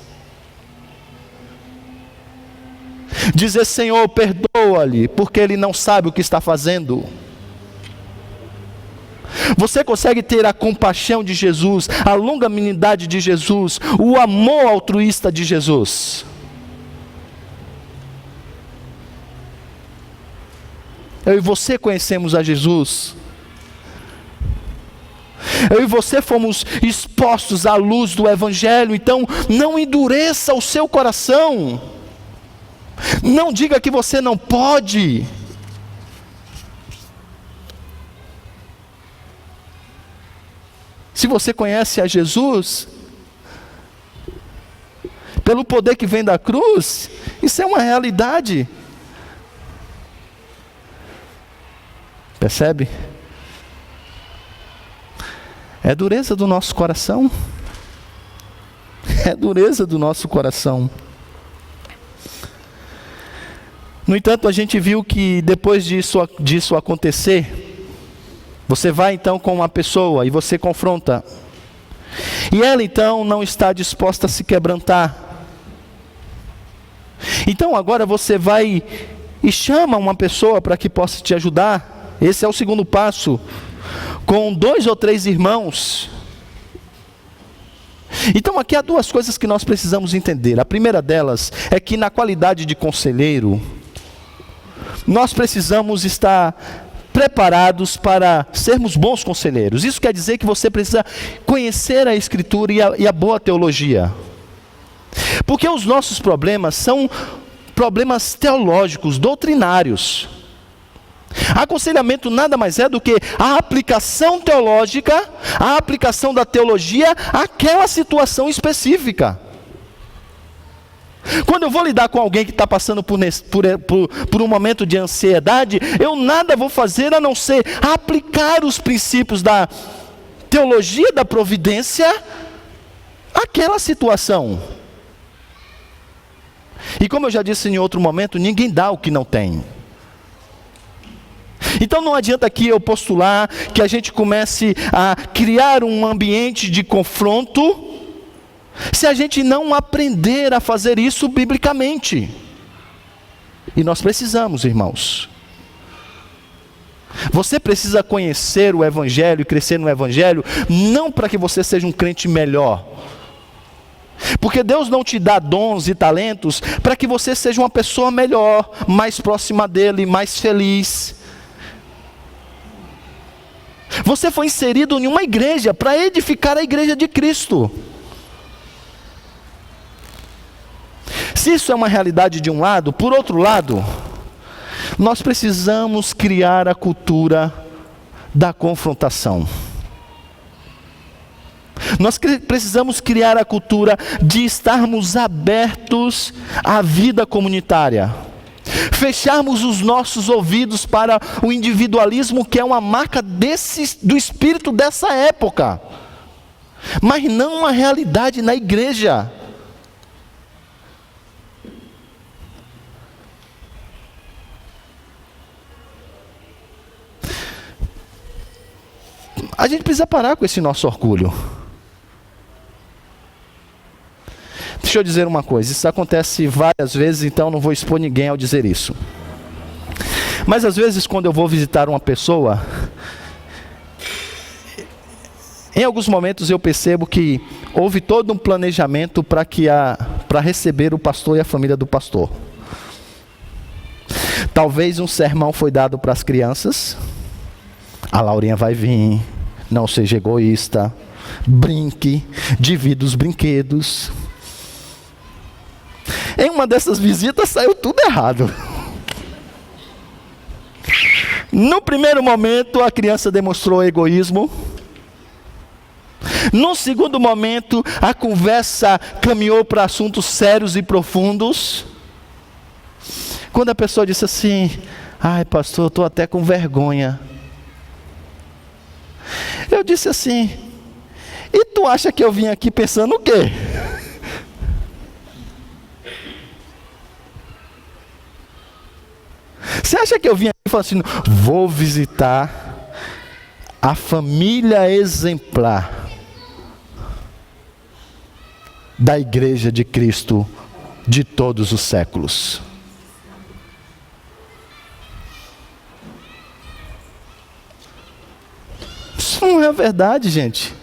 [SPEAKER 1] Dizer: Senhor, perdoa-lhe, porque ele não sabe o que está fazendo. Você consegue ter a compaixão de Jesus, a longanimidade de Jesus, o amor altruísta de Jesus. Eu e você conhecemos a Jesus. Eu e você fomos expostos à luz do Evangelho. Então não endureça o seu coração. Não diga que você não pode. Se você conhece a Jesus, pelo poder que vem da cruz, isso é uma realidade. Percebe? É dureza do nosso coração. É dureza do nosso coração. No entanto, a gente viu que depois disso acontecer, você vai então com uma pessoa e você confronta. E ela então não está disposta a se quebrantar. Então agora você vai e chama uma pessoa para que possa te ajudar. Esse é o segundo passo. Com 2 ou 3 irmãos. Então aqui há 2 coisas que nós precisamos entender. A primeira delas é que na qualidade de conselheiro, nós precisamos estar preparados para sermos bons conselheiros. Isso quer dizer que você precisa conhecer a Escritura e a boa teologia. Porque os nossos problemas são problemas teológicos, doutrinários. Aconselhamento nada mais é do que a aplicação teológica, a aplicação da teologia àquela situação específica. Quando eu vou lidar com alguém que está passando por um momento de ansiedade, eu nada vou fazer a não ser aplicar os princípios da teologia da providência àquela situação. E como eu já disse em outro momento, ninguém dá o que não tem. Então não adianta aqui eu postular que a gente comece a criar um ambiente de confronto, se a gente não aprender a fazer isso biblicamente. E nós precisamos, irmãos. Você precisa conhecer o Evangelho e crescer no Evangelho, não para que você seja um crente melhor. Porque Deus não te dá dons e talentos para que você seja uma pessoa melhor, mais próxima dEle, mais feliz. Você foi inserido em uma igreja para edificar a igreja de Cristo. Se isso é uma realidade de um lado, por outro lado, nós precisamos criar a cultura da confrontação. Nós precisamos criar a cultura de estarmos abertos à vida comunitária. Fecharmos os nossos ouvidos para o individualismo, que é uma marca do espírito dessa época, mas não uma realidade na igreja. A gente precisa parar com esse nosso orgulho. Deixa eu dizer uma coisa, isso acontece várias vezes, então não vou expor ninguém ao dizer isso. Mas às vezes quando eu vou visitar uma pessoa, em alguns momentos eu percebo que houve todo um planejamento para receber o pastor e a família do pastor. Talvez um sermão foi dado para as crianças. A Laurinha vai vir, não seja egoísta, brinque, divida os brinquedos. Em uma dessas visitas saiu tudo errado. No primeiro momento, a criança demonstrou egoísmo. No segundo momento, a conversa caminhou para assuntos sérios e profundos. Quando a pessoa disse assim: ai, pastor, eu estou até com vergonha. Eu disse assim: e tu acha que eu vim aqui pensando o quê? Você acha que eu vim aqui e falei assim: vou visitar a família exemplar da Igreja de Cristo de todos os séculos? Isso não é verdade, gente.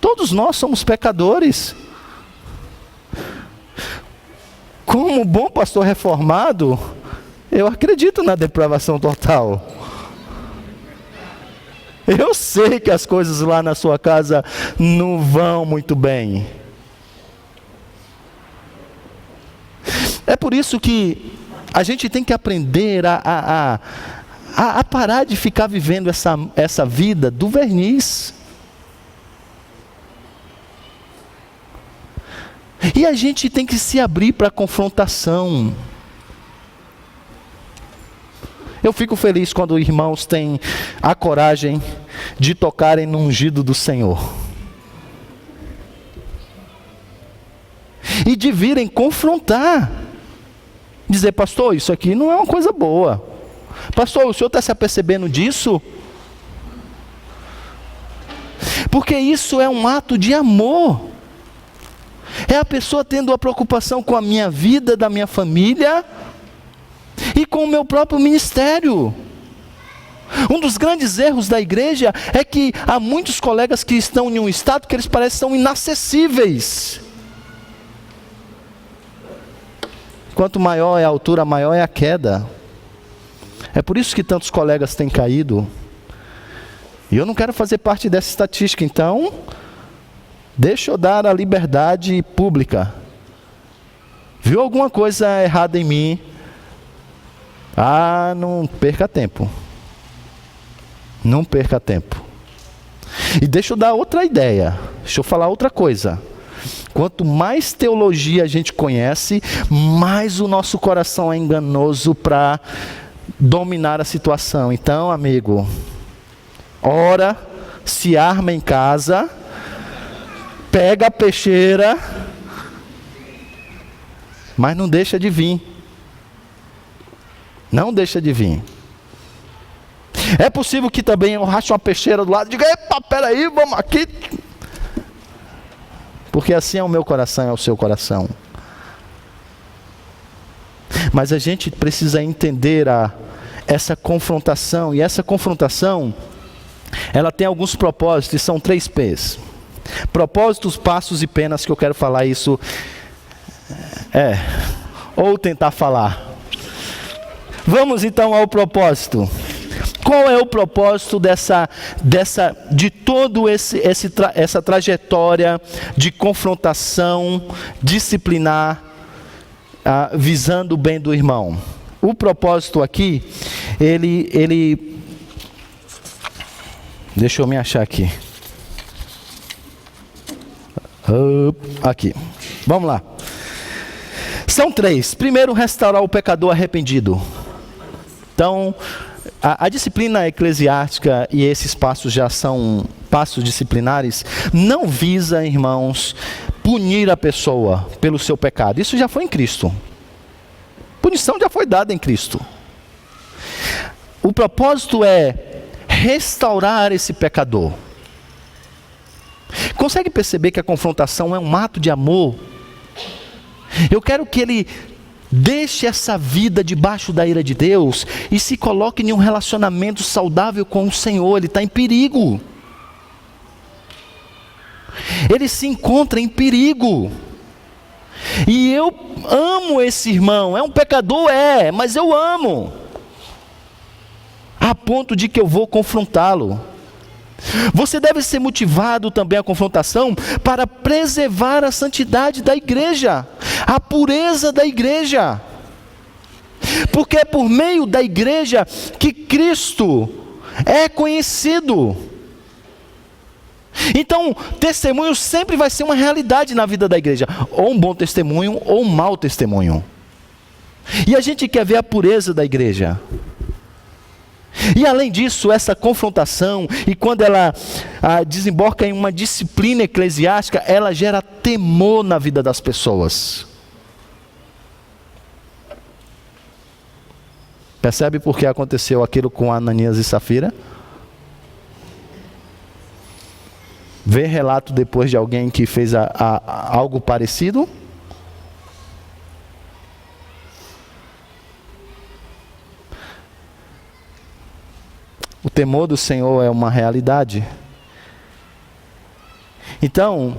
[SPEAKER 1] Todos nós somos pecadores. Como bom pastor reformado, eu acredito na depravação total. Eu sei que as coisas lá na sua casa não vão muito bem. É por isso que a gente tem que aprender a parar de ficar vivendo essa vida do verniz. E a gente tem que se abrir para a confrontação. Eu fico feliz quando irmãos têm a coragem de tocarem no ungido do Senhor. E de virem confrontar. Dizer: pastor, isso aqui não é uma coisa boa. Pastor, o senhor está se apercebendo disso? Porque isso é um ato de amor. É a pessoa tendo a preocupação com a minha vida, da minha família e com o meu próprio ministério. Um dos grandes erros da igreja é que há muitos colegas que estão em um estado que eles parecem são inacessíveis. Quanto maior é a altura, maior é a queda. É por isso que tantos colegas têm caído. E eu não quero fazer parte dessa estatística, então deixa eu dar a liberdade pública. Viu alguma coisa errada em mim? Ah, não perca tempo. Não perca tempo. E deixa eu dar outra ideia. Deixa eu falar outra coisa. Quanto mais teologia a gente conhece, mais o nosso coração é enganoso para dominar a situação. Então, amigo, ora, se arma em casa, pega a peixeira, mas não deixa de vir. Não deixa de vir. É possível que também eu rache uma peixeira do lado e diga: epa, peraí, vamos aqui. Porque assim é o meu coração, é o seu coração. Mas a gente precisa entender essa confrontação. E essa confrontação, ela tem alguns propósitos, e são 3 P's. Propósitos, passos e penas, que eu quero falar isso. Ou tentar falar. Vamos então ao propósito. Qual é o propósito de todo essa trajetória de confrontação disciplinar, visando o bem do irmão? O propósito aqui, ele deixa eu me achar aqui. Aqui. Vamos lá. São 3. Primeiro, restaurar o pecador arrependido. Então, a disciplina eclesiástica, e esses passos já são passos disciplinares, não visa, irmãos, punir a pessoa pelo seu pecado. Isso já foi em Cristo. Punição já foi dada em Cristo. O propósito é restaurar esse pecador. Consegue perceber que a confrontação é um ato de amor? Eu quero que ele deixe essa vida debaixo da ira de Deus e se coloque em um relacionamento saudável com o Senhor. Ele está em perigo. Ele se encontra em perigo. E eu amo esse irmão. É um pecador? Mas eu amo. A ponto de que eu vou confrontá-lo. Você deve ser motivado também à confrontação para preservar a santidade da igreja, a pureza da igreja. Porque é por meio da igreja que Cristo é conhecido. Então, testemunho sempre vai ser uma realidade na vida da igreja, ou um bom testemunho, ou um mau testemunho. E a gente quer ver a pureza da igreja. E além disso, essa confrontação, e quando ela desemboca em uma disciplina eclesiástica, ela gera temor na vida das pessoas. Percebe por que aconteceu aquilo com Ananias e Safira? Vê relato depois de alguém que fez algo parecido? O temor do Senhor é uma realidade. Então,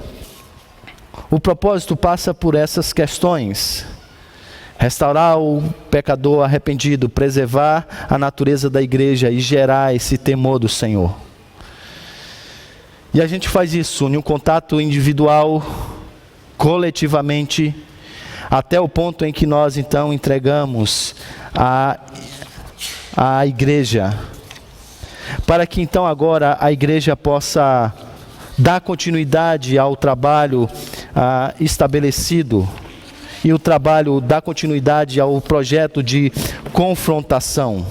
[SPEAKER 1] o propósito passa por essas questões: restaurar o pecador arrependido, preservar a natureza da igreja e gerar esse temor do Senhor. E a gente faz isso em um contato individual, coletivamente, até o ponto em que nós então entregamos a igreja, para que então agora a igreja possa dar continuidade ao trabalho estabelecido, e o trabalho dá continuidade ao projeto de confrontação.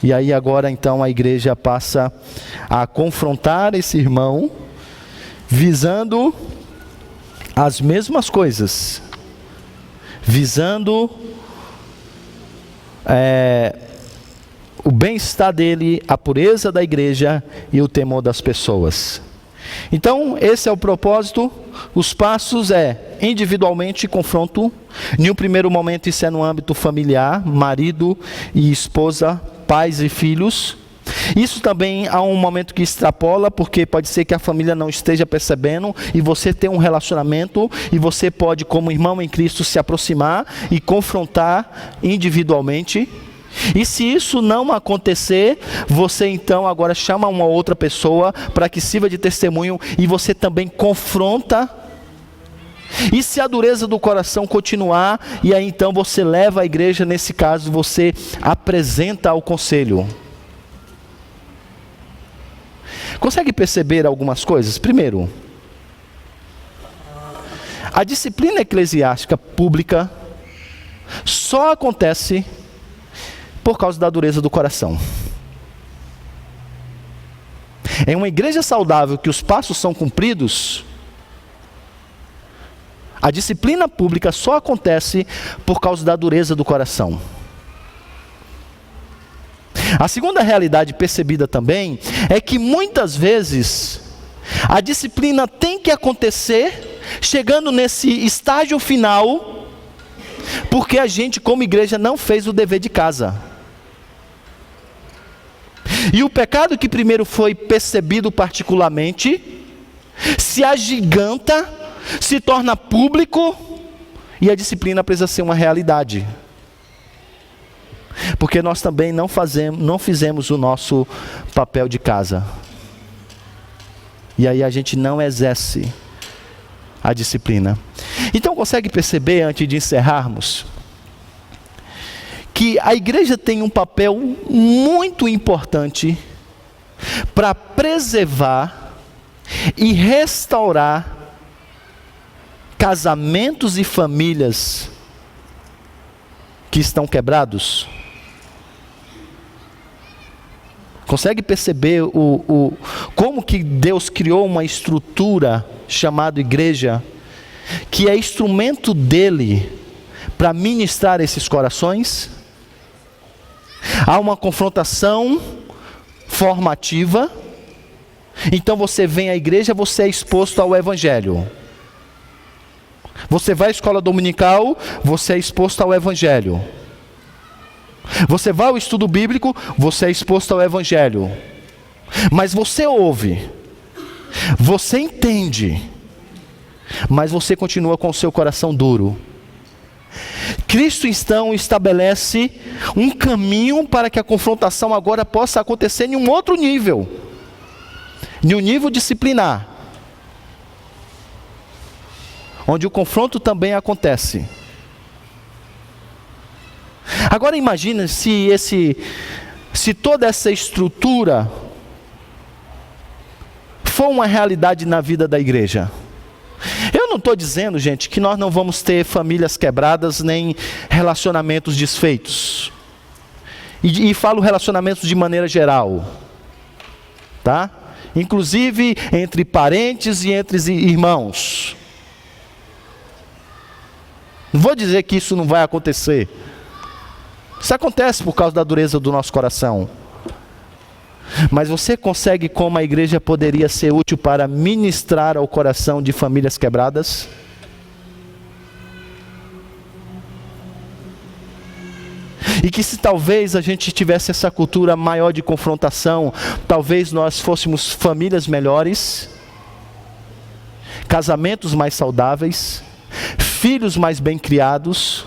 [SPEAKER 1] E aí agora então a igreja passa a confrontar esse irmão, visando as mesmas coisas, visando o bem-estar dele, a pureza da igreja e o temor das pessoas. Então esse é o propósito. Os passos individualmente confronto. Em um primeiro momento isso é no âmbito familiar, marido e esposa, pais e filhos. Isso também há um momento que extrapola, porque pode ser que a família não esteja percebendo, e você tem um relacionamento, e você pode, como irmão em Cristo, se aproximar e confrontar individualmente. E se isso não acontecer, você então agora chama uma outra pessoa para que sirva de testemunho, e você também confronta. E se a dureza do coração continuar, e aí então você leva a igreja, nesse caso você apresenta ao conselho. Consegue perceber algumas coisas? Primeiro, a disciplina eclesiástica pública só acontece por causa da dureza do coração. Em uma igreja saudável que os passos são cumpridos, a disciplina pública só acontece por causa da dureza do coração. A segunda realidade percebida também é que muitas vezes a disciplina tem que acontecer chegando nesse estágio final, porque a gente como igreja não fez o dever de casa. E o pecado que primeiro foi percebido particularmente se agiganta, se torna público, e a disciplina precisa ser uma realidade. Porque nós também não fizemos o nosso papel de casa. E aí a gente não exerce a disciplina. Então consegue perceber, antes de encerrarmos, que a igreja tem um papel muito importante para preservar e restaurar casamentos e famílias que estão quebrados. Consegue perceber como que Deus criou uma estrutura chamada igreja, que é instrumento dele para ministrar esses corações? Há uma confrontação formativa. Então você vem à igreja, você é exposto ao evangelho. Você vai à escola dominical, você é exposto ao evangelho. Você vai ao estudo bíblico, você é exposto ao evangelho. Mas você ouve, você entende, mas você continua com o seu coração duro. Cristo então estabelece um caminho para que a confrontação agora possa acontecer em um outro nível, em um nível disciplinar, onde o confronto também acontece. Agora imagine se toda essa estrutura for uma realidade na vida da igreja. Eu não estou dizendo, gente, que nós não vamos ter famílias quebradas, nem relacionamentos desfeitos. E falo relacionamentos de maneira geral, tá? Inclusive entre parentes e entre irmãos. Não vou dizer que isso não vai acontecer. Isso acontece por causa da dureza do nosso coração. Mas você consegue como a igreja poderia ser útil para ministrar ao coração de famílias quebradas? E que se talvez a gente tivesse essa cultura maior de confrontação, talvez nós fôssemos famílias melhores, casamentos mais saudáveis, filhos mais bem criados,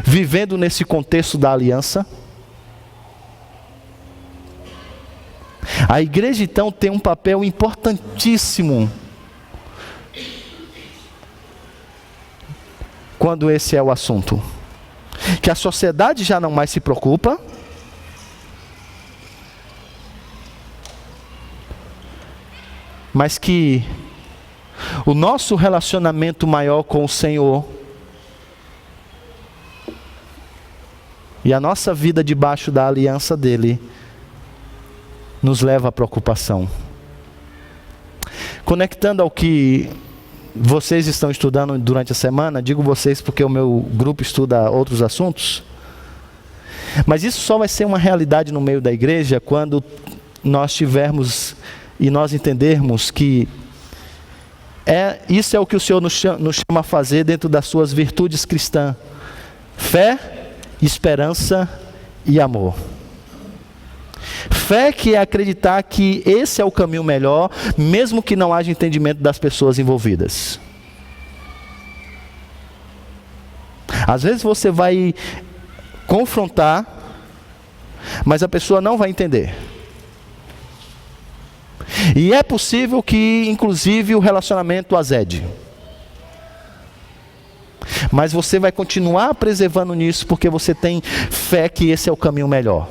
[SPEAKER 1] vivendo nesse contexto da aliança. A igreja então tem um papel importantíssimo quando esse é o assunto. Que a sociedade já não mais se preocupa, mas que o nosso relacionamento maior com o Senhor e a nossa vida debaixo da aliança dele nos leva à preocupação. Conectando ao que vocês estão estudando durante a semana, digo vocês porque o meu grupo estuda outros assuntos, mas isso só vai ser uma realidade no meio da igreja quando nós tivermos e nós entendermos que isso é o que o Senhor nos chama a fazer dentro das suas virtudes cristãs: fé, esperança e amor. Fé que é acreditar que esse é o caminho melhor, mesmo que não haja entendimento das pessoas envolvidas. Às vezes você vai confrontar, mas a pessoa não vai entender. E é possível que, inclusive, o relacionamento azede. Mas você vai continuar preservando nisso, porque você tem fé que esse é o caminho melhor.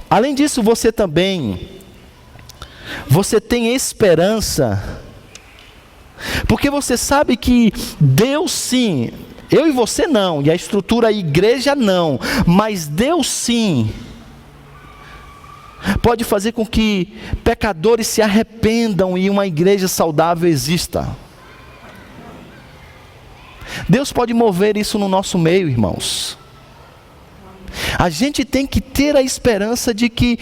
[SPEAKER 1] Além disso, você tem esperança, porque você sabe que Deus sim, eu e você não, e a estrutura a igreja não, mas Deus sim pode fazer com que pecadores se arrependam e uma igreja saudável exista. Deus pode mover isso no nosso meio, irmãos. A gente tem que ter a esperança de que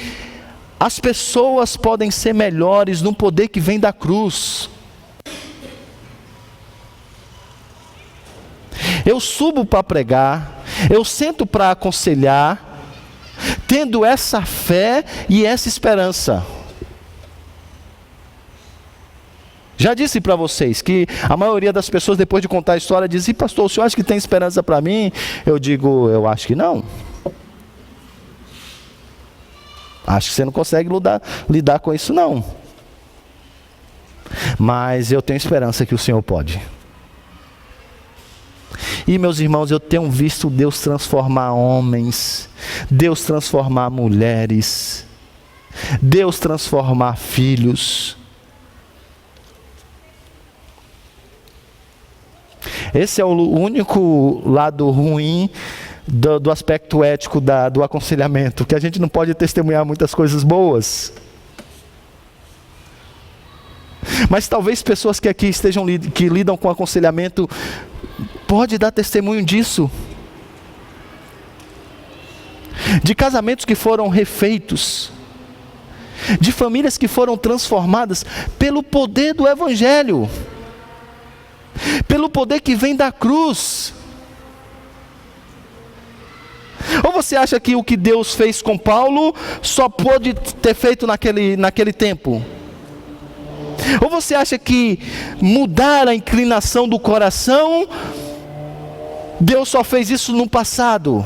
[SPEAKER 1] as pessoas podem ser melhores no poder que vem da cruz. Eu subo para pregar, eu sento para aconselhar, tendo essa fé e essa esperança. Já disse para vocês que a maioria das pessoas, depois de contar a história, diz: e pastor, o senhor acha que tem esperança para mim? Eu digo: eu acho que não. Acho que você não consegue lidar com isso não. Mas eu tenho esperança que o Senhor pode. E meus irmãos, eu tenho visto Deus transformar homens, Deus transformar mulheres, Deus transformar filhos. Esse é o único lado ruim do aspecto ético do aconselhamento, que a gente não pode testemunhar muitas coisas boas. Mas talvez pessoas que aqui estejam, que lidam com aconselhamento, pode dar testemunho disso. De casamentos que foram refeitos, de famílias que foram transformadas pelo poder do Evangelho, pelo poder que vem da cruz. Ou você acha que o que Deus fez com Paulo só pôde ter feito naquele tempo? Ou você acha que mudar a inclinação do coração, Deus só fez isso no passado?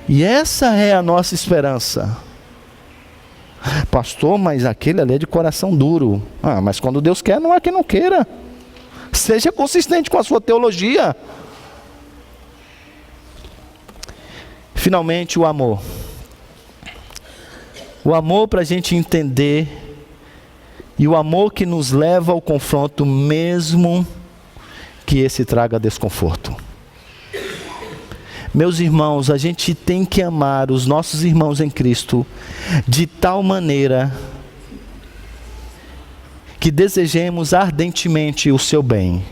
[SPEAKER 1] E essa é a nossa esperança. Pastor, mas aquele ali é de coração duro. Mas quando Deus quer, não há quem não queira. Seja consistente com a sua teologia. Finalmente, o amor. O amor para a gente entender, e o amor que nos leva ao confronto, mesmo que esse traga desconforto. Meus irmãos, a gente tem que amar os nossos irmãos em Cristo de tal maneira que desejemos ardentemente o seu bem.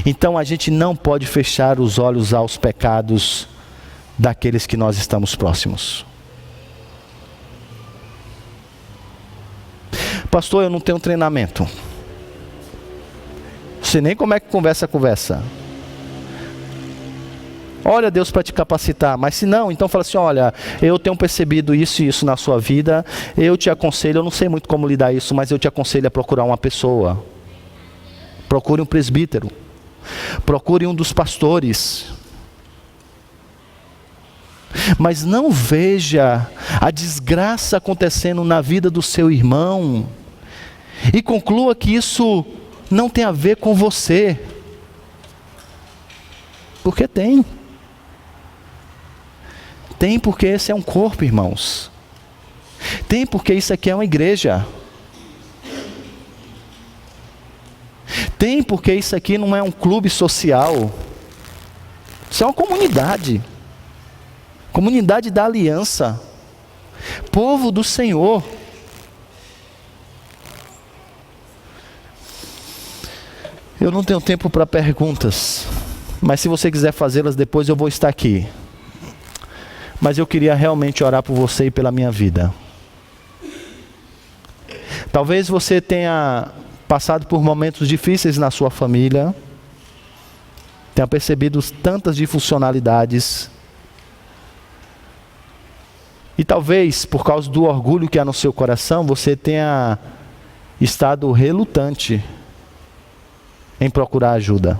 [SPEAKER 1] Então a gente não pode fechar os olhos aos pecados daqueles que nós estamos próximos. Pastor, eu não tenho treinamento. Não sei nem como é que conversa. Olha Deus para te capacitar, mas se não, então fala assim, olha, eu tenho percebido isso e isso na sua vida, eu te aconselho, eu não sei muito como lidar isso, mas eu te aconselho a procurar uma pessoa. Procure um presbítero. Procure um dos pastores. Mas não veja a desgraça acontecendo na vida do seu irmão e conclua que isso não tem a ver com você. Porque tem. Tem porque esse é um corpo, irmãos. Tem porque isso aqui é uma igreja. Tem porque isso aqui não é um clube social. Isso é uma comunidade. Comunidade da aliança. Povo do Senhor. Eu não tenho tempo para perguntas, mas se você quiser fazê-las depois eu vou estar aqui. Mas eu queria realmente orar por você e pela minha vida. Talvez você tenha passado por momentos difíceis na sua família, tenha percebido tantas disfuncionalidades, e talvez por causa do orgulho que há no seu coração, você tenha estado relutante em procurar ajuda.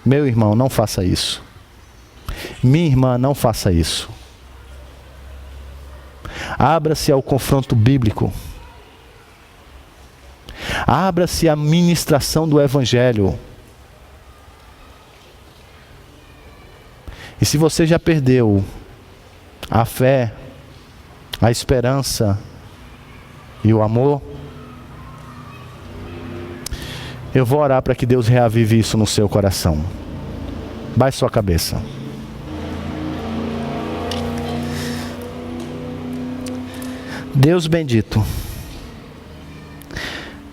[SPEAKER 1] Meu irmão, não faça isso. Minha irmã, não faça isso. Abra-se ao confronto bíblico. Abra-se à ministração do Evangelho. E se você já perdeu a fé, a esperança e o amor, eu vou orar para que Deus reavive isso no seu coração. Baixe sua cabeça. Deus bendito,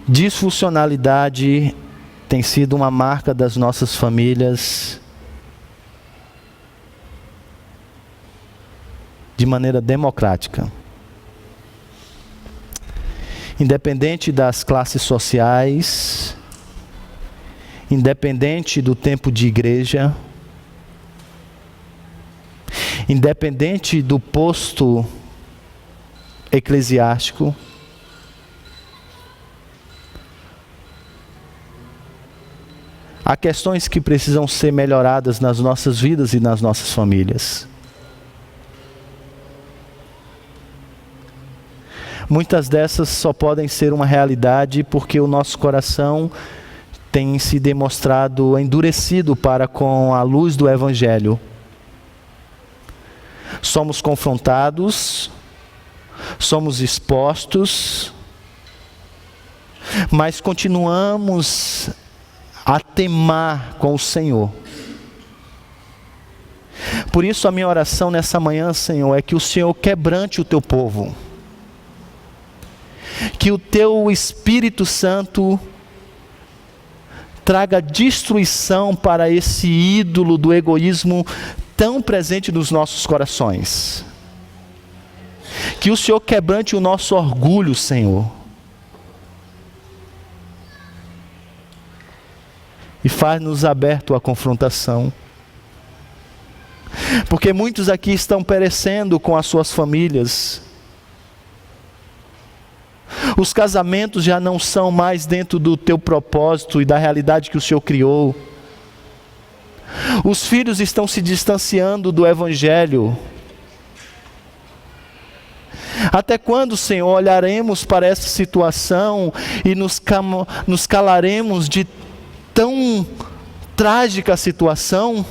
[SPEAKER 1] disfuncionalidade tem sido uma marca das nossas famílias de maneira democrática. Independente das classes sociais, independente do tempo de igreja, independente do posto eclesiástico, há questões que precisam ser melhoradas nas nossas vidas e nas nossas famílias. Muitas dessas só podem ser uma realidade porque o nosso coração tem se demonstrado endurecido para com a luz do Evangelho. Somos confrontados, somos expostos, mas continuamos a temar com o Senhor. Por isso a minha oração nessa manhã, Senhor, é que o Senhor quebrante o teu povo. Que o teu Espírito Santo traga destruição para esse ídolo do egoísmo tão presente nos nossos corações. Que o Senhor quebrante o nosso orgulho, Senhor. E faz-nos aberto à confrontação. Porque muitos aqui estão perecendo com as suas famílias. Os casamentos já não são mais dentro do teu propósito e da realidade que o Senhor criou. Os filhos estão se distanciando do Evangelho. Até quando, Senhor, olharemos para essa situação e nos calaremos de tão trágica situação?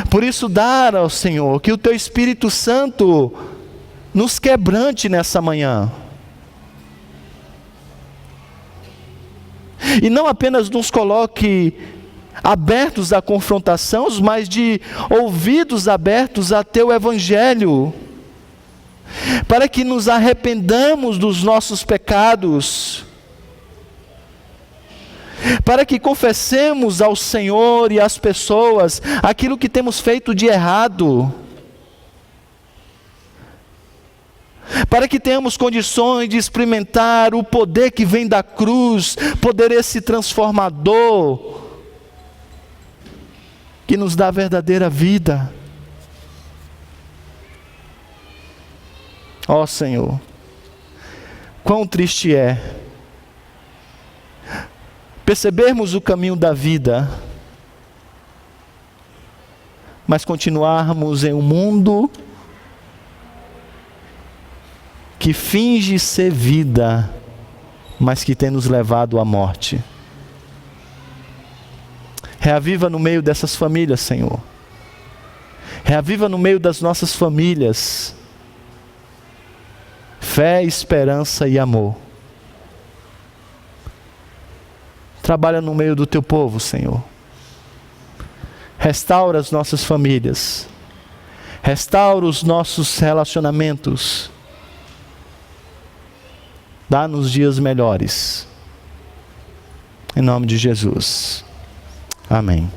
[SPEAKER 1] Por isso, dar ao Senhor que o Teu Espírito Santo nos quebrante nessa manhã. E não apenas nos coloque abertos à confrontação, mas de ouvidos abertos a Teu Evangelho, para que nos arrependamos dos nossos pecados, para que confessemos ao Senhor e às pessoas aquilo que temos feito de errado, para que tenhamos condições de experimentar o poder que vem da cruz, poder esse transformador, que nos dá a verdadeira vida. Ó Senhor, quão triste é percebermos o caminho da vida, mas continuarmos em um mundo que finge ser vida, mas que tem nos levado à morte. Reaviva no meio dessas famílias, Senhor. Reaviva no meio das nossas famílias fé, esperança e amor. Trabalha no meio do Teu povo, Senhor. Restaura as nossas famílias. Restaura os nossos relacionamentos. Dá-nos dias melhores. Em nome de Jesus. Amém.